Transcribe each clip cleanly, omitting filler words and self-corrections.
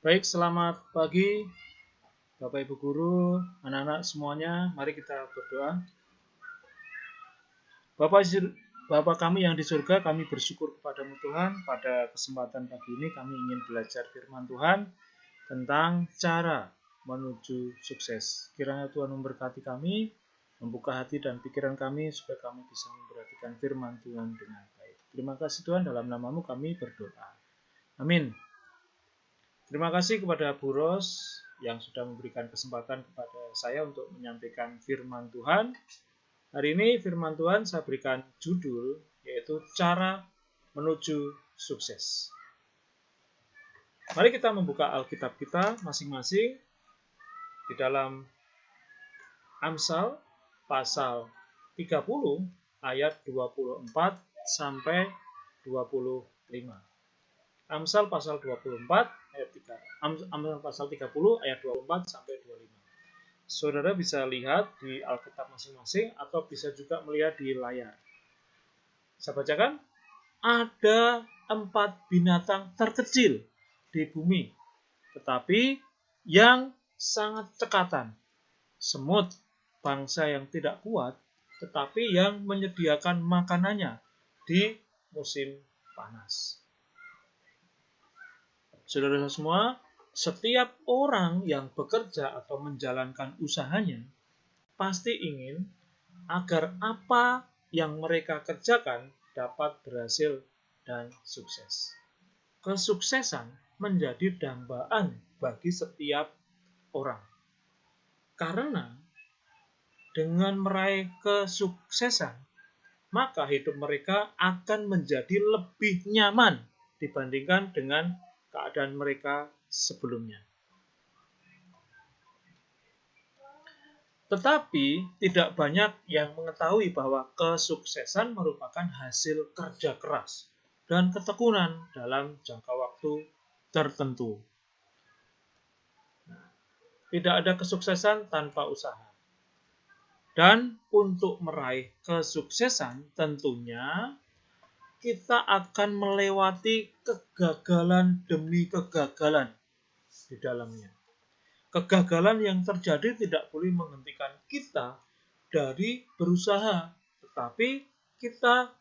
Baik, selamat pagi Bapak Ibu Guru, anak-anak semuanya. Mari kita berdoa. Bapa kami yang di surga, kami bersyukur kepadamu Tuhan. Pada kesempatan pagi ini kami ingin belajar firman Tuhan tentang cara menuju sukses. Kiranya Tuhan memberkati kami, membuka hati dan pikiran kami supaya kami bisa memperhatikan firman Tuhan dengan baik. Terima kasih Tuhan, dalam namamu kami berdoa. Amin. Terima kasih kepada Bu Ros yang sudah memberikan kesempatan kepada saya untuk menyampaikan firman Tuhan. Hari ini firman Tuhan saya berikan judul yaitu cara menuju sukses. Mari kita membuka Alkitab kita masing-masing di dalam Amsal pasal 30 ayat 24 sampai 25. Amsal pasal 24 ayat 3. Amsal pasal 30 ayat 24 sampai 25. Saudara bisa lihat di Alkitab masing-masing atau bisa juga melihat di layar. Saya bacakan, ada 4 binatang terkecil di bumi, tetapi yang sangat cekatan. Semut, bangsa yang tidak kuat, tetapi yang menyediakan makanannya di musim panas. Saudara semua, setiap orang yang bekerja atau menjalankan usahanya pasti ingin agar apa yang mereka kerjakan dapat berhasil dan sukses. Kesuksesan menjadi dambaan bagi setiap orang. Karena dengan meraih kesuksesan, maka hidup mereka akan menjadi lebih nyaman dibandingkan dengan keadaan mereka sebelumnya. Tetapi tidak banyak yang mengetahui bahwa kesuksesan merupakan hasil kerja keras dan ketekunan dalam jangka waktu tertentu. Tidak ada kesuksesan tanpa usaha. Dan untuk meraih kesuksesan tentunya kita akan melewati kegagalan demi kegagalan di dalamnya. Kegagalan yang terjadi tidak boleh menghentikan kita dari berusaha, tetapi kita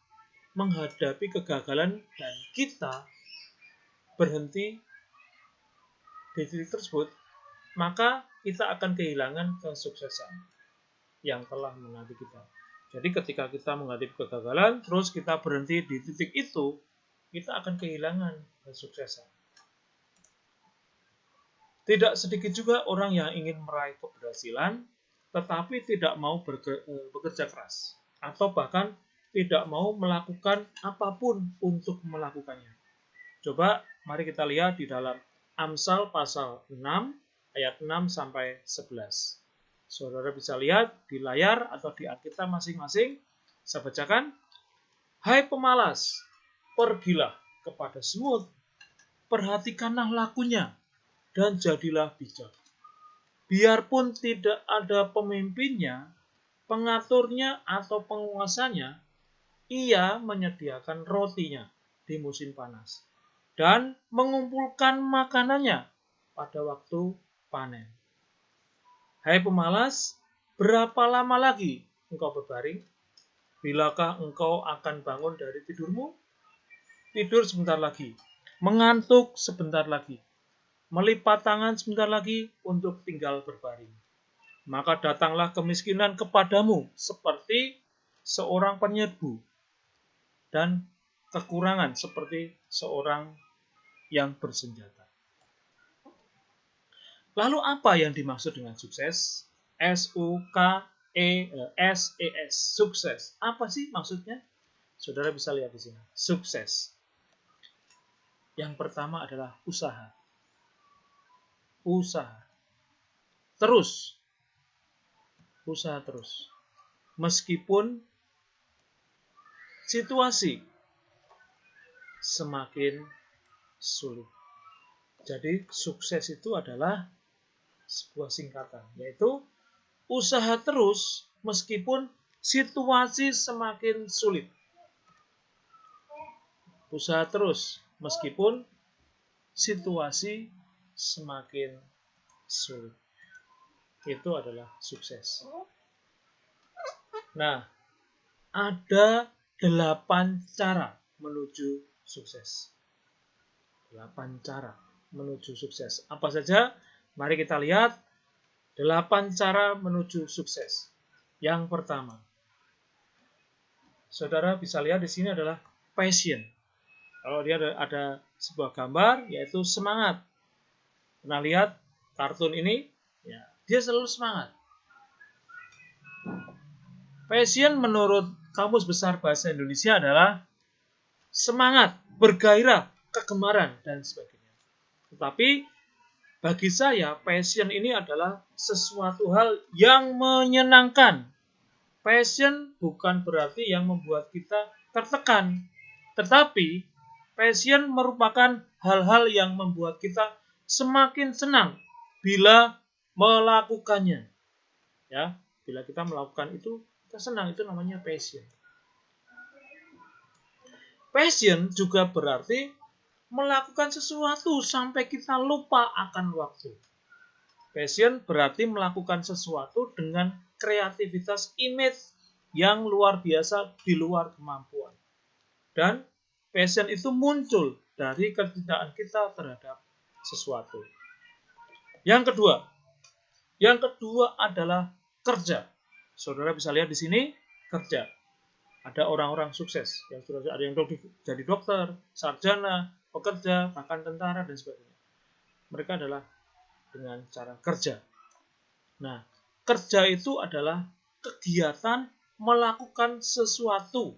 menghadapi kegagalan dan kita berhenti di titik tersebut, maka kita akan kehilangan kesuksesan yang telah menanti kita. Jadi ketika kita menghadapi kegagalan, terus kita berhenti di titik itu, kita akan kehilangan kesuksesan. Tidak sedikit juga orang yang ingin meraih keberhasilan, tetapi tidak mau bekerja keras, atau bahkan tidak mau melakukan apapun untuk melakukannya. Coba mari kita lihat di dalam Amsal pasal 6, ayat 6 sampai 11. Saudara bisa lihat di layar atau di Alkitab masing-masing. Saya bacakan. Hai pemalas, pergilah kepada semut, perhatikanlah lakunya, dan jadilah bijak. Biarpun tidak ada pemimpinnya, pengaturnya, atau penguasanya, ia menyediakan rotinya di musim panas, dan mengumpulkan makanannya pada waktu panen. Hai pemalas, berapa lama lagi engkau berbaring? Bilakah engkau akan bangun dari tidurmu? Tidur sebentar lagi, mengantuk sebentar lagi, melipat tangan sebentar lagi untuk tinggal berbaring. Maka datanglah kemiskinan kepadamu seperti seorang penyerbu, dan kekurangan seperti seorang yang bersenjata. Lalu apa yang dimaksud dengan sukses? S-U-K-E-S-E-S, sukses. Apa sih maksudnya? Saudara bisa lihat di sini. Sukses. Yang pertama adalah usaha. Usaha. Terus. Usaha terus. Meskipun situasi semakin sulit. Jadi sukses itu adalah sebuah singkatan, yaitu usaha terus meskipun situasi semakin sulit. Usaha terus meskipun situasi semakin sulit. Itu adalah sukses. Nah, ada 8 cara menuju sukses. 8 cara menuju sukses. Apa saja? Mari kita lihat 8 cara menuju sukses. Yang pertama, saudara bisa lihat di sini adalah passion. Kalau dia ada sebuah gambar, yaitu semangat. Pernah lihat kartun ini? Ya, dia selalu semangat. Passion menurut Kamus Besar Bahasa Indonesia adalah semangat, bergairah, kegemaran, dan sebagainya. Tetapi bagi saya, passion ini adalah sesuatu hal yang menyenangkan. Passion bukan berarti yang membuat kita tertekan. Tetapi passion merupakan hal-hal yang membuat kita semakin senang bila melakukannya. Ya, bila kita melakukan itu, kita senang, itu namanya passion. Passion juga berarti melakukan sesuatu sampai kita lupa akan waktu. Passion berarti melakukan sesuatu dengan kreativitas image yang luar biasa di luar kemampuan. Dan passion itu muncul dari kecintaan kita terhadap sesuatu. Yang kedua adalah kerja. Saudara bisa lihat di sini, kerja. Ada orang-orang sukses yang sudah ada yang jadi dokter, sarjana, pekerja, bahkan tentara dan sebagainya. Mereka adalah dengan cara kerja. Nah, kerja itu adalah kegiatan melakukan sesuatu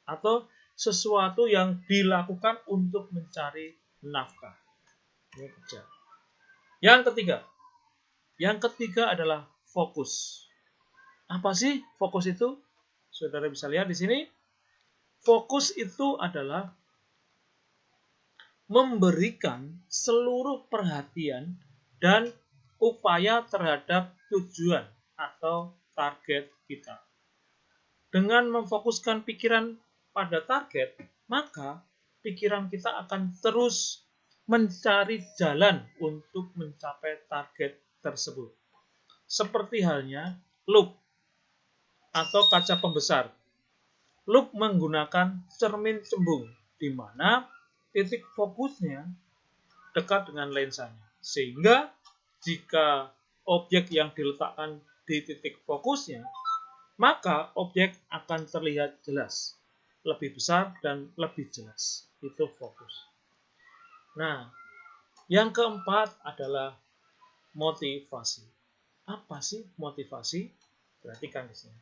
atau sesuatu yang dilakukan untuk mencari nafkah. Ini kerja. Yang ketiga adalah fokus. Apa sih fokus itu? Saudara bisa lihat di sini. Fokus itu adalah memberikan seluruh perhatian dan upaya terhadap tujuan atau target kita. Dengan memfokuskan pikiran pada target, maka pikiran kita akan terus mencari jalan untuk mencapai target tersebut. Seperti halnya loop atau kaca pembesar. Loop menggunakan cermin cembung, di mana titik fokusnya dekat dengan lensanya. Sehingga jika objek yang diletakkan di titik fokusnya, maka objek akan terlihat jelas, lebih besar dan lebih jelas. Itu fokus. Nah, yang keempat adalah motivasi. Apa sih motivasi? Perhatikan di sini.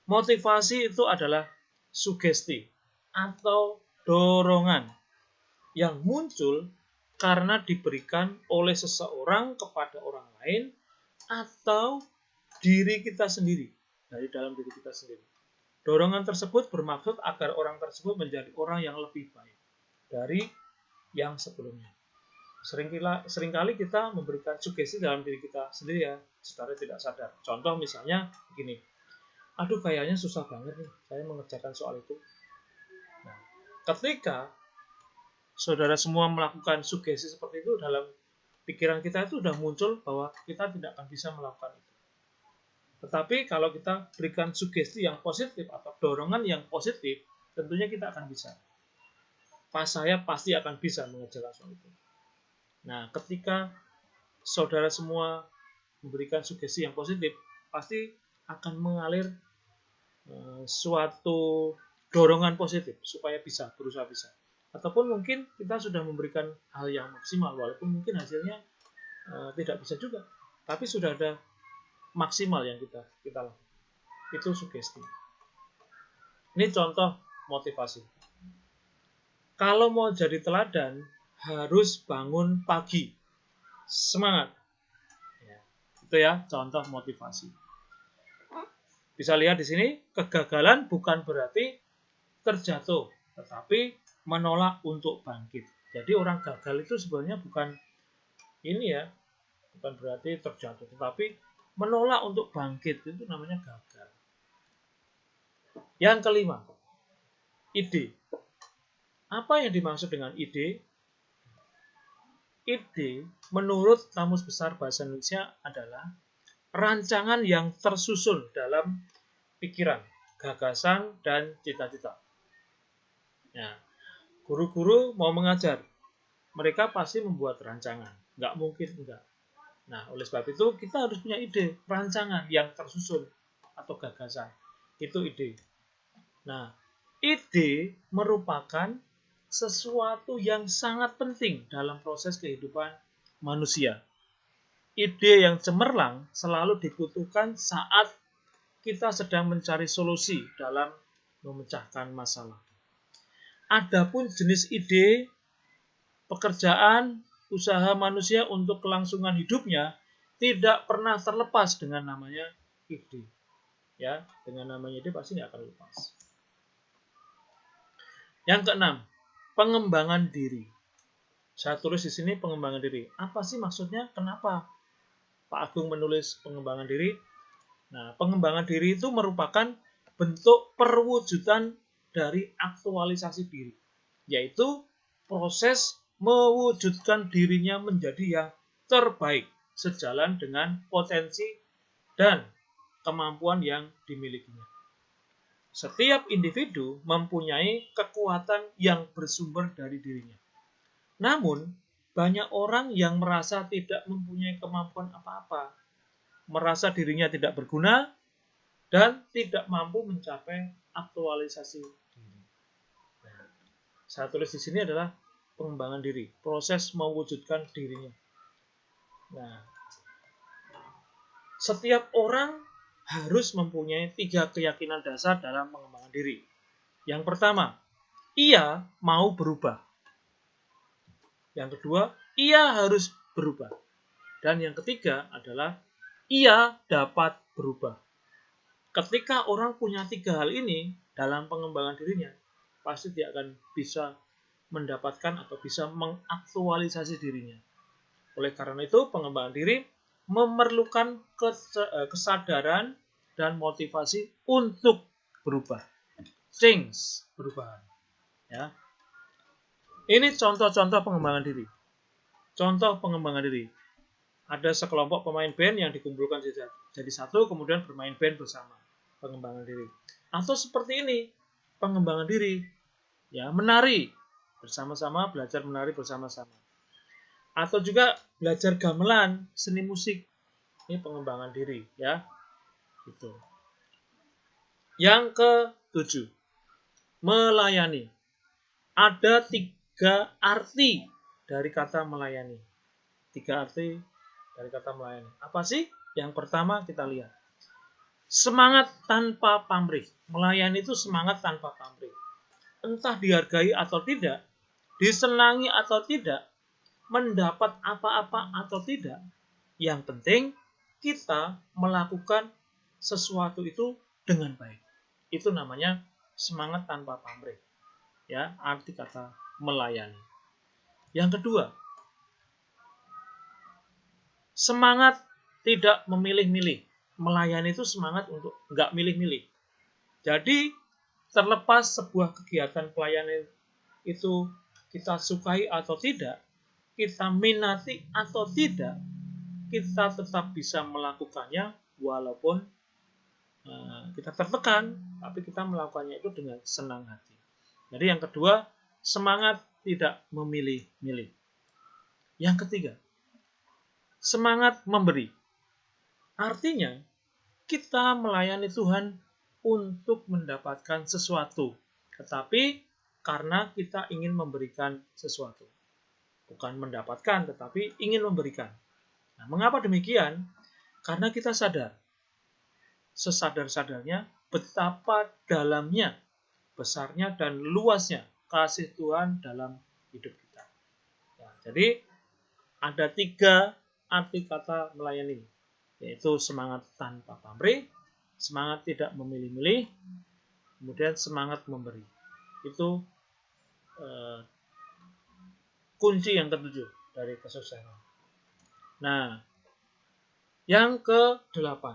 Motivasi itu adalah sugesti atau dorongan yang muncul karena diberikan oleh seseorang kepada orang lain atau diri kita sendiri, dari dalam diri kita sendiri. Dorongan tersebut bermaksud agar orang tersebut menjadi orang yang lebih baik dari yang sebelumnya. Seringkali kita memberikan sugesti dalam diri kita sendiri ya, secara tidak sadar. Contoh misalnya begini, aduh kayaknya susah banget nih saya mengerjakan soal itu. Nah, ketika saudara semua melakukan sugesti seperti itu, dalam pikiran kita itu sudah muncul bahwa kita tidak akan bisa melakukan itu. Tetapi kalau kita berikan sugesti yang positif atau dorongan yang positif, tentunya kita akan bisa. Saya pasti akan bisa mengerjakan soal itu. Nah, ketika saudara semua memberikan sugesti yang positif, pasti akan mengalir suatu dorongan positif supaya berusaha bisa. Ataupun mungkin kita sudah memberikan hal yang maksimal, walaupun mungkin hasilnya tidak bisa juga, tapi sudah ada maksimal yang kita lakukan. Itu sugesti. Ini contoh motivasi. Kalau mau jadi teladan, harus bangun pagi, semangat. Itu ya contoh motivasi. Bisa lihat di sini, kegagalan bukan berarti terjatuh, tetapi menolak untuk bangkit. Jadi orang gagal itu sebenarnya bukan bukan berarti terjatuh, tetapi menolak untuk bangkit, itu namanya gagal. Yang kelima, ide. Apa yang dimaksud dengan ide? ide menurut Kamus Besar Bahasa Indonesia adalah rancangan yang tersusun dalam pikiran, gagasan, dan cita-cita. Nah, guru-guru mau mengajar, mereka pasti membuat rancangan. Nggak mungkin enggak. Nah, oleh sebab itu kita harus punya ide, rancangan yang tersusun atau gagasan. Itu ide. Nah, ide merupakan sesuatu yang sangat penting dalam proses kehidupan manusia. Ide yang cemerlang selalu dibutuhkan saat kita sedang mencari solusi dalam memecahkan masalah. Adapun jenis ide, pekerjaan, usaha manusia untuk kelangsungan hidupnya tidak pernah terlepas dengan namanya ide. Ya, dengan namanya ide pasti nggak akan lepas. Yang keenam, pengembangan diri. Saya tulis di sini pengembangan diri. Apa sih maksudnya? Kenapa Pak Agung menulis pengembangan diri? Nah, pengembangan diri itu merupakan bentuk perwujudan dari aktualisasi diri, yaitu proses mewujudkan dirinya menjadi yang terbaik sejalan dengan potensi dan kemampuan yang dimilikinya. Setiap individu mempunyai kekuatan yang bersumber dari dirinya. Namun, banyak orang yang merasa tidak mempunyai kemampuan apa-apa, merasa dirinya tidak berguna, dan tidak mampu mencapai aktualisasi diri. Nah, saya tulis di sini adalah pengembangan diri, proses mewujudkan dirinya. Nah, setiap orang harus mempunyai 3 keyakinan dasar dalam pengembangan diri. Yang pertama, ia mau berubah. Yang kedua, ia harus berubah. Dan yang ketiga adalah ia dapat berubah. Ketika orang punya 3 hal ini dalam pengembangan dirinya, pasti dia akan bisa mendapatkan atau bisa mengaktualisasi dirinya. Oleh karena itu, pengembangan diri memerlukan kesadaran dan motivasi untuk berubah. Change, perubahan. Ya. Ini contoh-contoh pengembangan diri. Contoh pengembangan diri. Ada sekelompok pemain band yang dikumpulkan jadi satu, kemudian bermain band bersama. Pengembangan diri. Atau seperti ini, pengembangan diri. Ya, menari bersama-sama, belajar menari bersama-sama. Atau juga belajar gamelan, seni musik. Ini pengembangan diri, ya. Gitu. Yang ke-7, melayani. Ada 3 arti dari kata melayani. 3 arti dari kata melayani. Apa sih? Yang pertama kita lihat. Semangat tanpa pamrih. Melayani itu semangat tanpa pamrih. Entah dihargai atau tidak, disenangi atau tidak, mendapat apa-apa atau tidak, yang penting kita melakukan sesuatu itu dengan baik. Itu namanya semangat tanpa pamrih. Ya, arti kata melayani. Yang kedua, semangat tidak memilih-milih. Melayani itu semangat untuk nggak milih-milih. Jadi, terlepas sebuah kegiatan pelayanan itu kita sukai atau tidak, kita minati atau tidak, kita tetap bisa melakukannya walaupun kita tertekan, tapi kita melakukannya itu dengan senang hati. Jadi yang kedua, semangat tidak memilih-milih. Yang ketiga, semangat memberi. Artinya, kita melayani Tuhan untuk mendapatkan sesuatu, tetapi karena kita ingin memberikan sesuatu. Bukan mendapatkan, tetapi ingin memberikan. Nah, mengapa demikian? Karena kita sadar, sesadar-sadarnya betapa dalamnya, besarnya, dan luasnya kasih Tuhan dalam hidup kita. Nah, jadi ada 3 arti kata melayani, yaitu semangat tanpa pamrih, semangat tidak memilih-milih, kemudian semangat memberi. Itu kunci yang ke-7 dari kesuksesan. Nah, yang ke-8.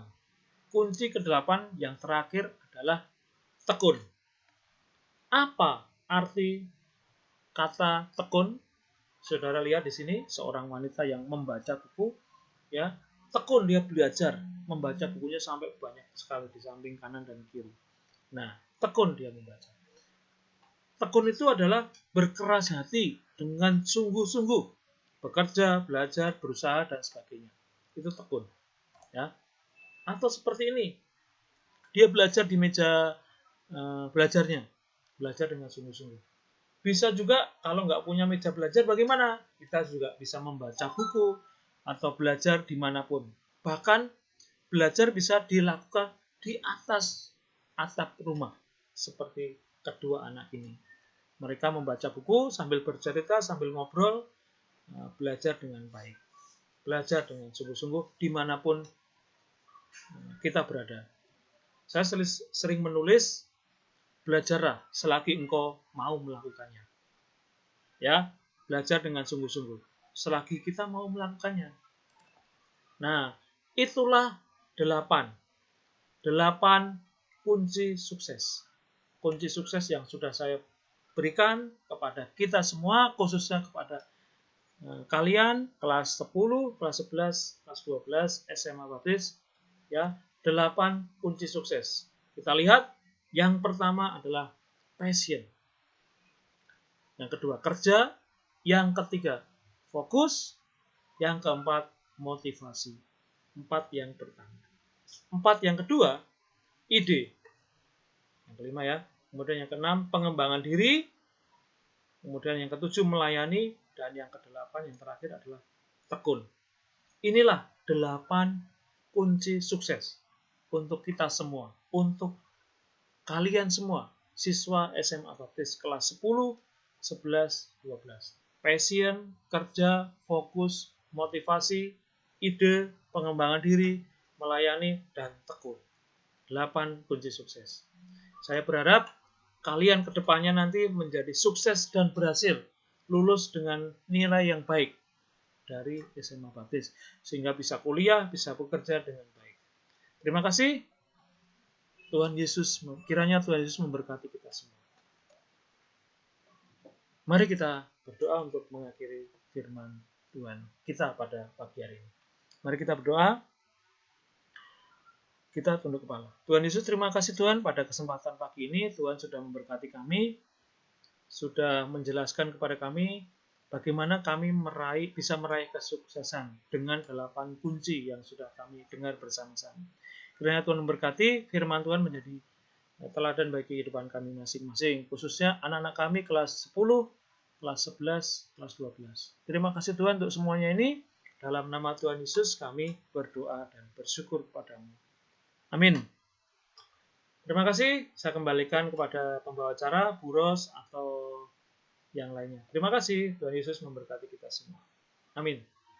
Kunci ke-8 yang terakhir adalah tekun. Apa arti kata tekun? Saudara lihat di sini seorang wanita yang membaca buku, ya, tekun dia belajar membaca bukunya sampai banyak sekali di samping kanan dan kiri. Nah, tekun dia membaca. Tekun itu adalah berkeras hati dengan sungguh-sungguh, bekerja, belajar, berusaha dan sebagainya. Itu tekun, ya. Atau seperti ini, dia belajar di meja belajarnya, belajar dengan sungguh-sungguh. Bisa juga kalau nggak punya meja belajar bagaimana? Kita juga bisa membaca buku atau belajar dimanapun. Bahkan belajar bisa dilakukan di atas atap rumah, seperti kedua anak ini. Mereka membaca buku sambil bercerita, sambil ngobrol, belajar dengan baik. Belajar dengan sungguh-sungguh dimanapun kita berada. Saya sering menulis, belajarlah selagi engkau mau melakukannya. Ya, belajar dengan sungguh-sungguh selagi kita mau melakukannya. Nah, itulah 8 kunci sukses. Kunci sukses yang sudah saya berikan kepada kita semua, khususnya kepada kalian kelas 10, kelas 11, kelas 12, SMA Baptis, ya, 8 kunci sukses. Kita lihat, yang pertama adalah passion. Yang kedua, kerja. Yang ketiga, fokus. Yang keempat, motivasi. 4 yang pertama. 4 yang kedua, ide. Yang kelima ya. Kemudian yang keenam, pengembangan diri. Kemudian yang ketujuh, melayani. Dan yang kedelapan, yang terakhir adalah tekun. Inilah 8 kunci sukses untuk kita semua. Untuk kalian semua, siswa SMA Baptis kelas 10, 11, 12. Passion, kerja, fokus, motivasi, ide, pengembangan diri, melayani, dan tekun. 8 kunci sukses. Saya berharap kalian kedepannya nanti menjadi sukses dan berhasil lulus dengan nilai yang baik dari SMA Baptis, sehingga bisa kuliah, bisa bekerja dengan baik. Terima kasih. Tuhan Yesus, kiranya Tuhan Yesus memberkati kita semua. Mari kita berdoa untuk mengakhiri firman Tuhan kita pada pagi hari ini. Mari kita berdoa. Kita tunduk kepala. Tuhan Yesus, terima kasih Tuhan pada kesempatan pagi ini. Tuhan sudah memberkati kami, sudah menjelaskan kepada kami bagaimana kami bisa meraih kesuksesan dengan 8 kunci yang sudah kami dengar bersama-sama. Kiranya Tuhan memberkati, firman Tuhan menjadi teladan bagi kehidupan kami masing-masing, khususnya anak-anak kami kelas 10, kelas 11, kelas 12. Terima kasih Tuhan untuk semuanya ini. Dalam nama Tuhan Yesus kami berdoa dan bersyukur kepadamu. Amin. Terima kasih. Saya kembalikan kepada pembawa acara, Bu Ros atau yang lainnya. Terima kasih. Tuhan Yesus memberkati kita semua. Amin.